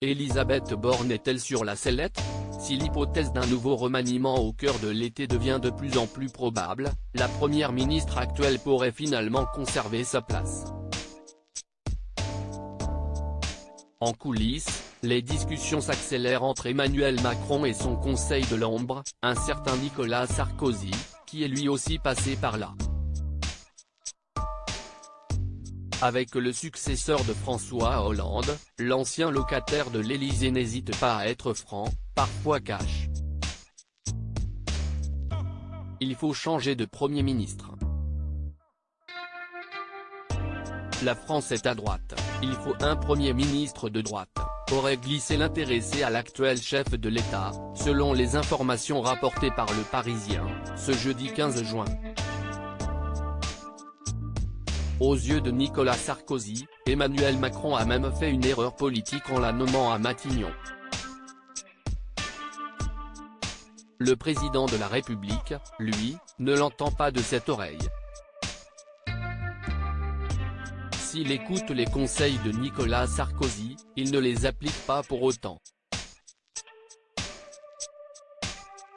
Elisabeth Borne est-elle sur la sellette? Si l'hypothèse d'un nouveau remaniement au cœur de l'été devient de plus en plus probable, la première ministre actuelle pourrait finalement conserver sa place. En coulisses, les discussions s'accélèrent entre Emmanuel Macron et son conseil de l'ombre, un certain Nicolas Sarkozy, qui est lui aussi passé par là. Avec le successeur de François Hollande, l'ancien locataire de l'Élysée n'hésite pas à être franc, parfois cash. Il faut changer de Premier ministre. La France est à droite, il faut un Premier ministre de droite, aurait glissé l'intéressé à l'actuel chef de l'État, selon les informations rapportées par Le Parisien, ce jeudi 15 juin. Aux yeux de Nicolas Sarkozy, Emmanuel Macron a même fait une erreur politique en la nommant à Matignon. Le président de la République, lui, ne l'entend pas de cette oreille. S'il écoute les conseils de Nicolas Sarkozy, il ne les applique pas pour autant.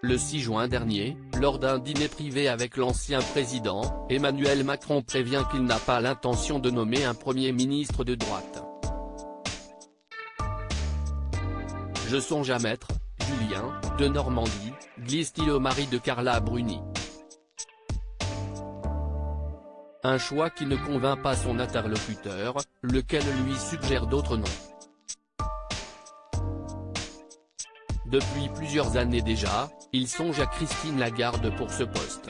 Le 6 juin dernier, lors d'un dîner privé avec l'ancien président, Emmanuel Macron prévient qu'il n'a pas l'intention de nommer un Premier ministre de droite. Je songe à mettre Julien, de Normandie, glisse-t-il au mari de Carla Bruni. Un choix qui ne convainc pas son interlocuteur, lequel lui suggère d'autres noms. Depuis plusieurs années déjà, il songe à Christine Lagarde pour ce poste.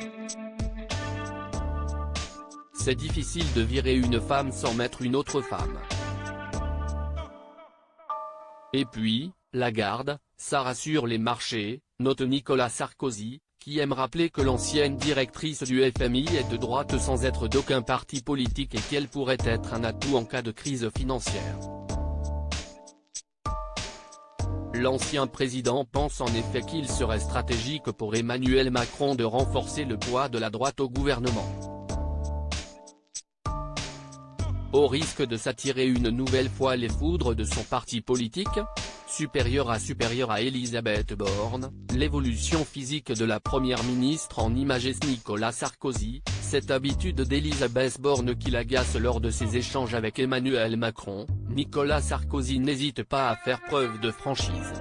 C'est difficile de virer une femme sans mettre une autre femme. Et puis, Lagarde, ça rassure les marchés, note Nicolas Sarkozy, qui aime rappeler que l'ancienne directrice du FMI est de droite sans être d'aucun parti politique et qu'elle pourrait être un atout en cas de crise financière. L'ancien président pense en effet qu'il serait stratégique pour Emmanuel Macron de renforcer le poids de la droite au gouvernement. Au risque de s'attirer une nouvelle fois les foudres de son parti politique, supérieur à Elisabeth Borne, l'évolution physique de la première ministre en images Nicolas Sarkozy, cette habitude d'Elisabeth Borne qui l'agace lors de ses échanges avec Emmanuel Macron, Nicolas Sarkozy n'hésite pas à faire preuve de franchise.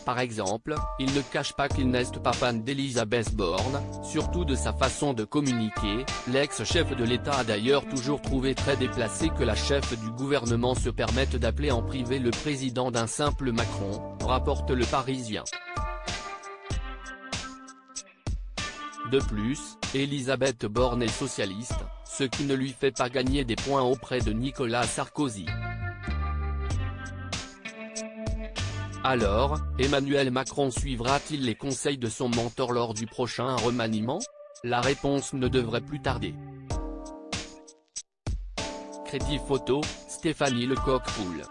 Par exemple, il ne cache pas qu'il n'est pas fan d'Elisabeth Borne, surtout de sa façon de communiquer. L'ex-chef de l'État a d'ailleurs toujours trouvé très déplacé que la chef du gouvernement se permette d'appeler en privé le président d'un simple Macron, rapporte Le Parisien. De plus, Elisabeth Borne est socialiste, ce qui ne lui fait pas gagner des points auprès de Nicolas Sarkozy. Alors, Emmanuel Macron suivra-t-il les conseils de son mentor lors du prochain remaniement? La réponse ne devrait plus tarder. Crédit photo, Stéphanie Lecoq-Poul.